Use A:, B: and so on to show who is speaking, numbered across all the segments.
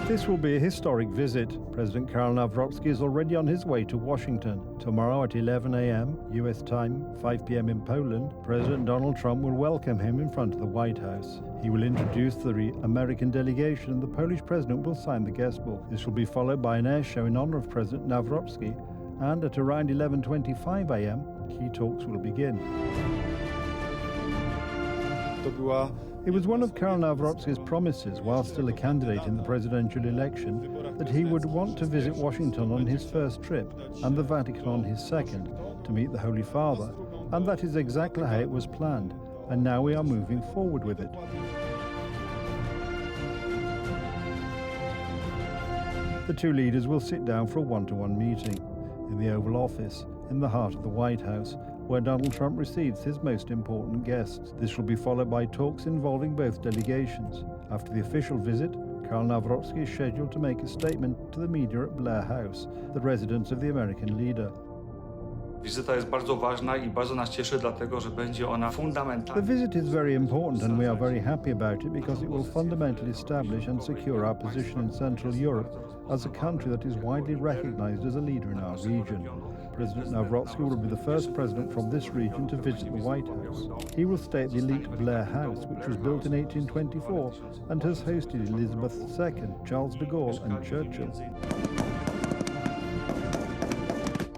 A: This will be a historic visit. President Karol Nawrocki is already on his way to Washington. Tomorrow at 11 a.m. US time, 5 p.m. in Poland, President Donald Trump will welcome him in front of the White House. He will introduce the American delegation and the Polish president will sign the guest book. This will be followed by an air show in honor of President Navroski, and at around 11:25 a.m., key talks will begin. It was one of Karol Nawrocki's promises while still a candidate in the presidential election that he would want to visit Washington on his first trip and the Vatican on his second to meet the Holy Father, and that is exactly how it was planned, and now we are moving forward with it. The two leaders will sit down for a one-to-one meeting in the Oval Office in the heart of the White House, where Donald Trump receives his most important guests. This will be followed by talks involving both delegations. After the official visit, Karol Nawrocki is scheduled to make a statement to the media at Blair House, the residence of the American leader.
B: Wizyta jest bardzo ważna I bardzo nas cieszy, dlatego że będzie ona fundamentalna.
A: The visit is very important and we are very happy about it because it will fundamentally establish and secure our position in Central Europe as a country that is widely recognized as a leader in our region. President Navroski will be the first president from this region to visit the White House. He will stay at the elite Blair House, which was built in 1824 and has hosted Elizabeth II, Charles de Gaulle and Churchill.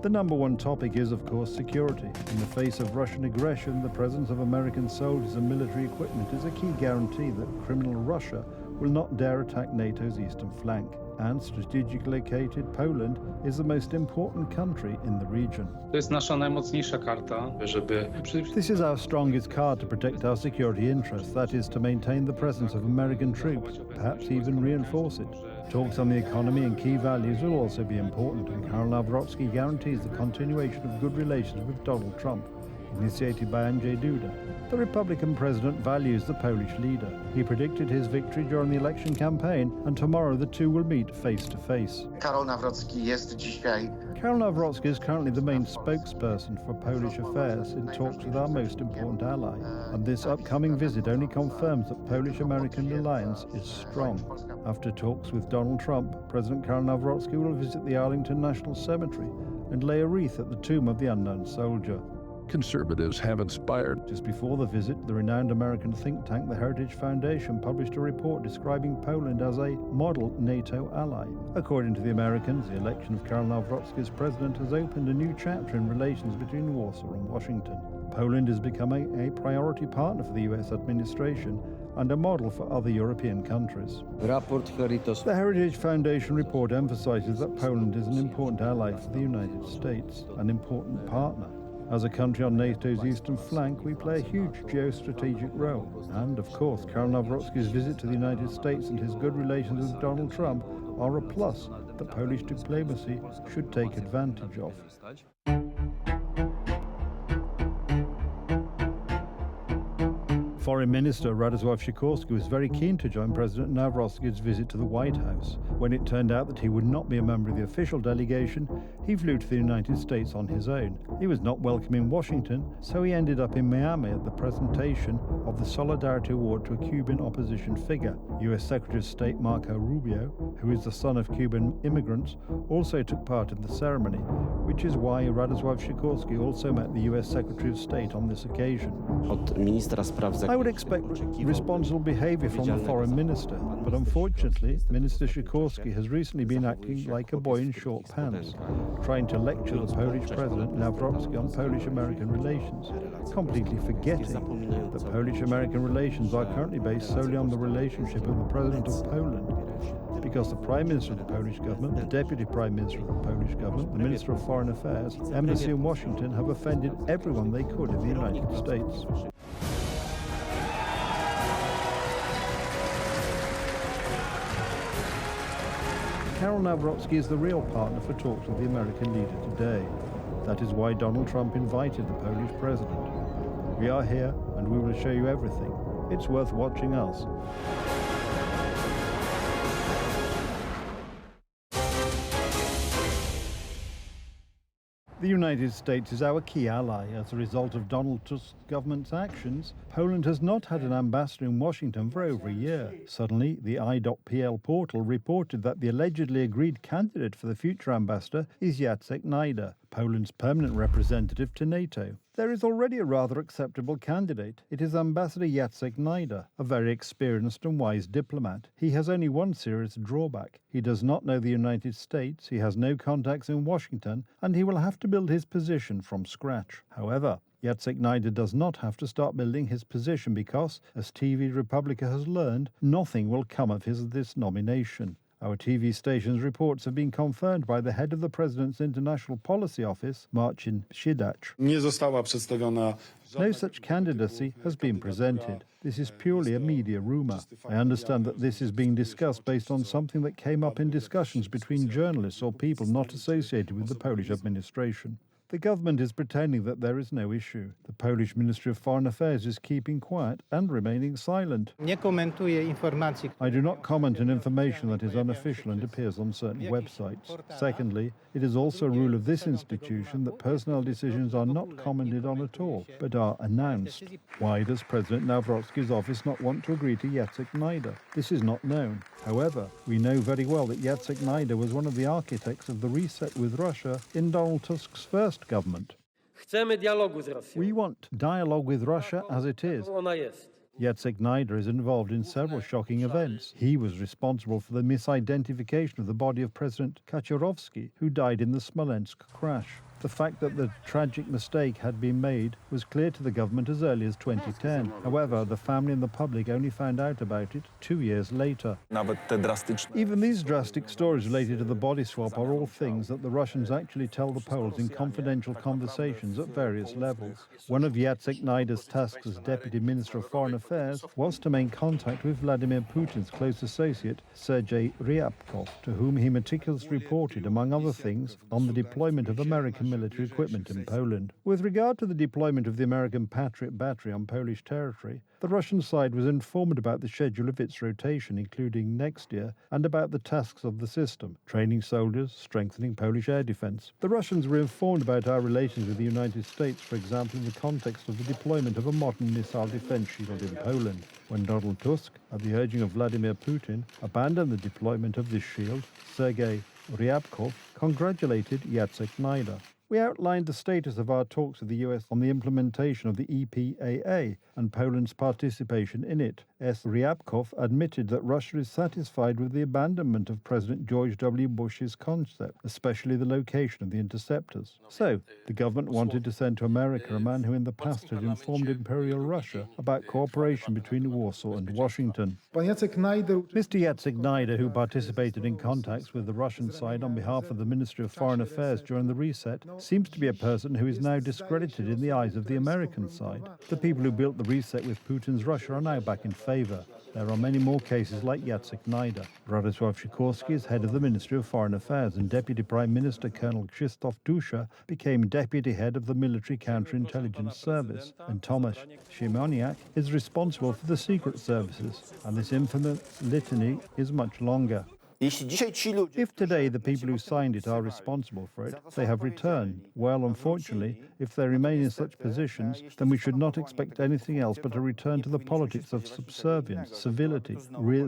A: The number one topic is, of course, security. In the face of Russian aggression, the presence of American soldiers and military equipment is a key guarantee that criminal Russia will not dare attack NATO's eastern flank. And strategically located Poland is the most important country in the region. This is our strongest card to protect our security interests, that is, to maintain the presence of American troops, perhaps even reinforce it. Talks on the economy and key values will also be important, and Karol Nawrocki guarantees the continuation of good relations with Donald Trump, initiated by Andrzej Duda. The Republican president values the Polish leader. He predicted his victory during the election campaign, and tomorrow the two will meet face to face.
C: Karol Nawrocki jest dzisiaj.
A: Karol Nawrocki is currently the main spokesperson for Polish affairs in talks with our most important ally, and this upcoming visit only confirms that Polish-American alliance is strong. After talks with Donald Trump, President Karol Nawrocki will visit the Arlington National Cemetery and lay a wreath at the tomb of the unknown soldier.
D: Conservatives have inspired.
A: Just before the visit, the renowned American think tank, the Heritage Foundation, published a report describing Poland as a model NATO ally. According to the Americans, the election of Karol Nawrocki as president has opened a new chapter in relations between Warsaw and Washington. Poland is becoming a priority partner for the US administration and a model for other European countries. The Heritage Foundation report emphasizes that Poland is an important ally for the United States, an important partner. As a country on NATO's eastern flank, we play a huge geostrategic role. And, of course, Karol Nawrocki's visit to the United States and his good relations with Donald Trump are a plus that Polish diplomacy should take advantage of. Foreign Minister Radosław Sikorski was very keen to join President Nawrocki's visit to the White House. When it turned out that he would not be a member of the official delegation, he flew to the United States on his own. He was not welcome in Washington, so he ended up in Miami at the presentation of the Solidarity Award to a Cuban opposition figure. U.S. Secretary of State Marco Rubio, who is the son of Cuban immigrants, also took part in the ceremony, which is why Radosław Sikorski also met the U.S. Secretary of State on this occasion. I would expect responsible behavior from the foreign minister, but unfortunately, Minister Sikorski has recently been acting like a boy in short pants, trying to lecture the Polish President Navroski on Polish-American relations, completely forgetting that Polish-American relations are currently based solely on the relationship of the President of Poland, because the Prime Minister of the Polish government, the Deputy Prime Minister of the Polish government, the Minister of Foreign Affairs, Embassy in Washington have offended everyone they could in the United States. Karol Nawrocki is the real partner for talks with the American leader today. That is why Donald Trump invited the Polish president. We are here and we will show you everything. It's worth watching us. The United States is our key ally. As a result of Donald Tusk's government's actions, Poland has not had an ambassador in Washington for over a year. Suddenly, the i.pl portal reported that the allegedly agreed candidate for the future ambassador is Jacek Najda, Poland's permanent representative to NATO. There is already a rather acceptable candidate. It is Ambassador Jacek Najda, a very experienced and wise diplomat. He has only one serious drawback. He does not know the United States, he has no contacts in Washington, and he will have to build his position from scratch. However, Jacek Najda does not have to start building his position because, as TV Republica has learned, nothing will come of this nomination. Our TV station's reports have been confirmed by the head of the President's International Policy Office, Marcin Przydacz. No such candidacy has been presented. This is purely a media rumour. I understand that this is being discussed based on something that came up in discussions between journalists or people not associated with the Polish administration. The government is pretending that there is no issue. The Polish Ministry of Foreign Affairs is keeping quiet and remaining silent. I do not comment on information that is unofficial and appears on certain websites. Secondly, it is also a rule of this institution that personnel decisions are not commented on at all, but are announced. Why does President Navroski's office not want to agree to Jacek Najda? This is not known. However, we know very well that Jacek Najda was one of the architects of the reset with Russia in Donald Tusk's first government. We want dialogue with Russia as it is. Jacek Najda is involved in several shocking events. He was responsible for the misidentification of the body of President Kaczorowski, who died in the Smolensk crash. The fact that the tragic mistake had been made was clear to the government as early as 2010. However, the family and the public only found out about it 2 years later. Even these drastic stories related to the body swap are all things that the Russians actually tell the Poles in confidential conversations at various levels. One of Jacek Najda's tasks as Deputy Minister of Foreign Affairs was to maintain contact with Vladimir Putin's close associate, Sergei Ryabkov, to whom he meticulously reported, among other things, on the deployment of American military equipment in Poland. With regard to the deployment of the American Patriot battery on Polish territory, the Russian side was informed about the schedule of its rotation, including next year, and about the tasks of the system, training soldiers, strengthening Polish air defense. The Russians were informed about our relations with the United States, for example, in the context of the deployment of a modern missile defense shield in Poland. When Donald Tusk, at the urging of Vladimir Putin, abandoned the deployment of this shield, Sergei Ryabkov congratulated Jacek Najda. We outlined the status of our talks with the U.S. on the implementation of the EPAA and Poland's participation in it. S. Ryabkov admitted that Russia is satisfied with the abandonment of President George W. Bush's concept, especially the location of the interceptors. So, the government wanted to send to America a man who in the past had informed Imperial Russia about cooperation between Warsaw and Washington. Mr. Jacek Najda, who participated in contacts with the Russian side on behalf of the Ministry of Foreign Affairs during the reset, seems to be a person who is now discredited in the eyes of the American side. The people who built the reset with Putin's Russia are now back in favor. There are many more cases like Jacek Najda. Radosław Sikorski is head of the Ministry of Foreign Affairs, and Deputy Prime Minister Colonel Krzysztof Dusza became deputy head of the Military Counterintelligence Service, and Tomasz Siemoniak is responsible for the secret services, and this infamous litany is much longer. If today the people who signed it are responsible for it, they have returned. Well, unfortunately, if they remain in such positions, then we should not expect anything else but a return to the politics of subservience, civility,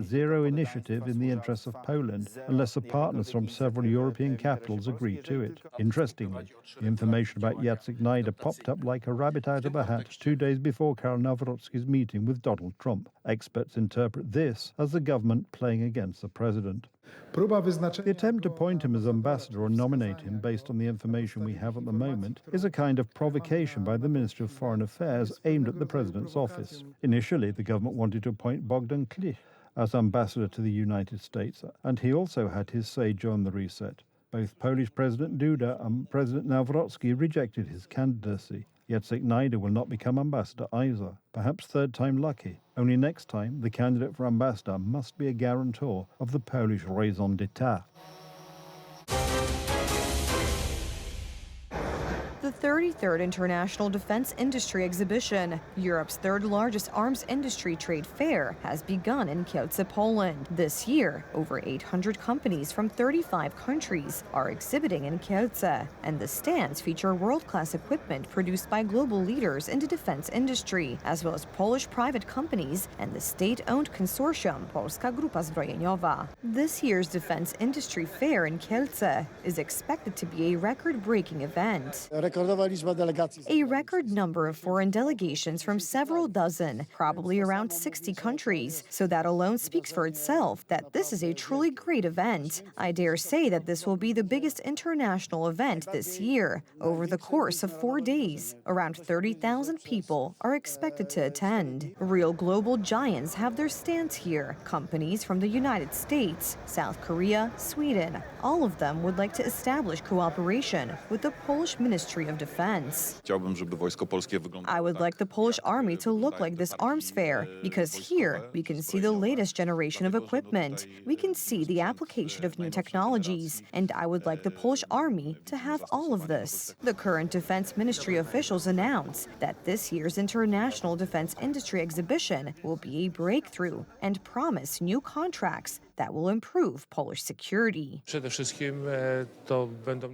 A: zero initiative in the interests of Poland, unless the partners from several European capitals agree to it. Interestingly, the information about Jacek Najda popped up like a rabbit out of a hat 2 days before Karol Nawrocki's meeting with Donald Trump. Experts interpret this as the government playing against the president. The attempt to appoint him as ambassador or nominate him based on the information we have at the moment is a kind of provocation by the Ministry of Foreign Affairs aimed at the president's office. Initially, the government wanted to appoint Bogdan Klich as ambassador to the United States, and he also had his say during the reset. Both Polish President Duda and President Navroski rejected his candidacy. Jacek Najda will not become ambassador either. Perhaps third time lucky. Only next time, the candidate for ambassador must be a guarantor of the Polish raison d'etat.
E: The 33rd International Defense Industry Exhibition, Europe's third largest arms industry trade fair, has begun in Kielce, Poland. This year, over 800 companies from 35 countries are exhibiting in Kielce, and the stands feature world-class equipment produced by global leaders in the defense industry, as well as Polish private companies and the state-owned consortium Polska Grupa Zbrojeniowa. This year's defense industry fair in Kielce is expected to be a record-breaking event. A record number of foreign delegations from several dozen, probably around 60 countries. So that alone speaks for itself that this is a truly great event. I dare say that this will be the biggest international event this year. Over the course of 4 days, around 30,000 people are expected to attend. Real global giants have their stands here. Companies from the United States, South Korea, Sweden. All of them would like to establish cooperation with the Polish Ministry of Defense. I would like the Polish Army to look like this arms fair, because here we can see the latest generation of equipment. We can see the application of new technologies, and I would like the Polish Army to have all of this. The current Defense Ministry officials announced that this year's International Defense Industry Exhibition will be a breakthrough and promise new contracts that will improve Polish security.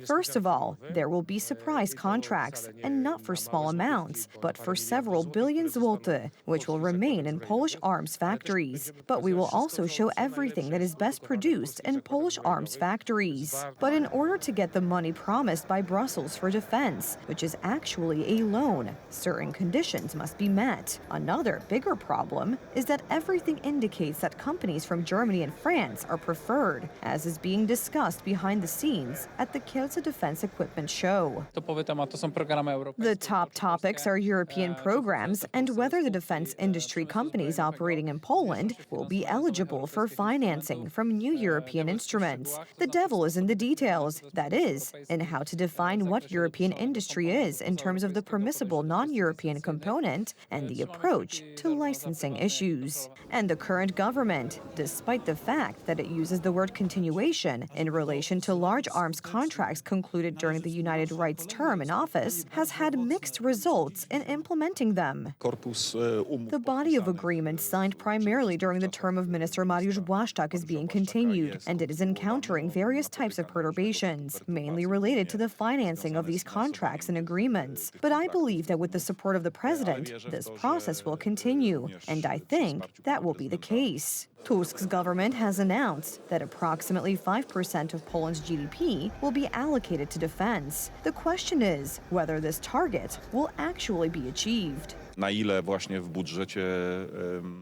E: First of all, there will be surprise contracts, and not for small amounts, but for several billion zloty, which will remain in Polish arms factories. But we will also show everything that is best produced in Polish arms factories. But in order to get the money promised by Brussels for defense, which is actually a loan, certain conditions must be met. Another bigger problem is that everything indicates that companies from Germany and France are preferred, as is being discussed behind the scenes at the Kielce Defense Equipment Show. The top topics are European programs and whether the defense industry companies operating in Poland will be eligible for financing from new European instruments. The devil is in the details, that is, in how to define what European industry is in terms of the permissible non-European component and the approach to licensing issues. And the current government, despite the fact that it uses the word continuation in relation to large arms contracts concluded during the United Right's term in office, has had mixed results in implementing them. The body of agreements signed primarily during the term of Minister Mariusz Błaszczak is being continued, and it is encountering various types of perturbations, mainly related to the financing of these contracts and agreements. But I believe that with the support of the president, this process will continue, and I think that will be the case. Tusk's government has announced that approximately 5% of Poland's GDP will be allocated to defense. The question is whether this target will actually be achieved.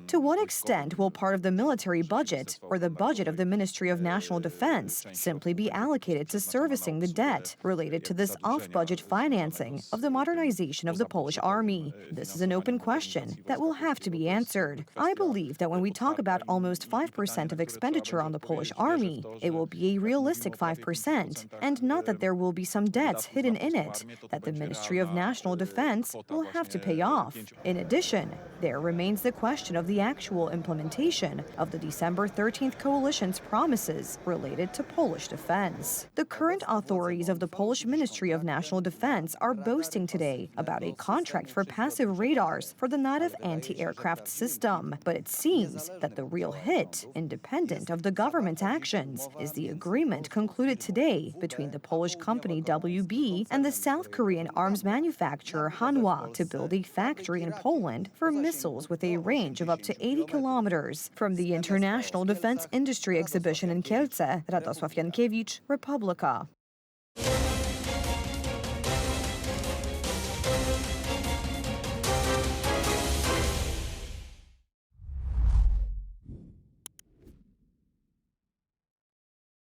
E: To what extent will part of the military budget or the budget of the Ministry of National Defense simply be allocated to servicing the debt related to this off-budget financing of the modernization of the Polish army? This is an open question that will have to be answered. I believe that when we talk about almost 5% of expenditure on the Polish army, it will be a realistic 5%, and not that there will be some debts hidden in it that the Ministry of National Defense will have to pay off. In addition, there remains the question of the actual implementation of the December 13th coalition's promises related to Polish defense. The current authorities of the Polish Ministry of National Defense are boasting today about a contract for passive radars for the native anti-aircraft system. But it seems that the real hit, independent of the government's actions, is the agreement concluded today between the Polish company WB and the South Korean arms manufacturer Hanwha to build a factory in Poland for missiles with a range of up to 80 kilometers. From the International Defense Industry Exhibition in Kielce, Radosław Jankiewicz, Republika.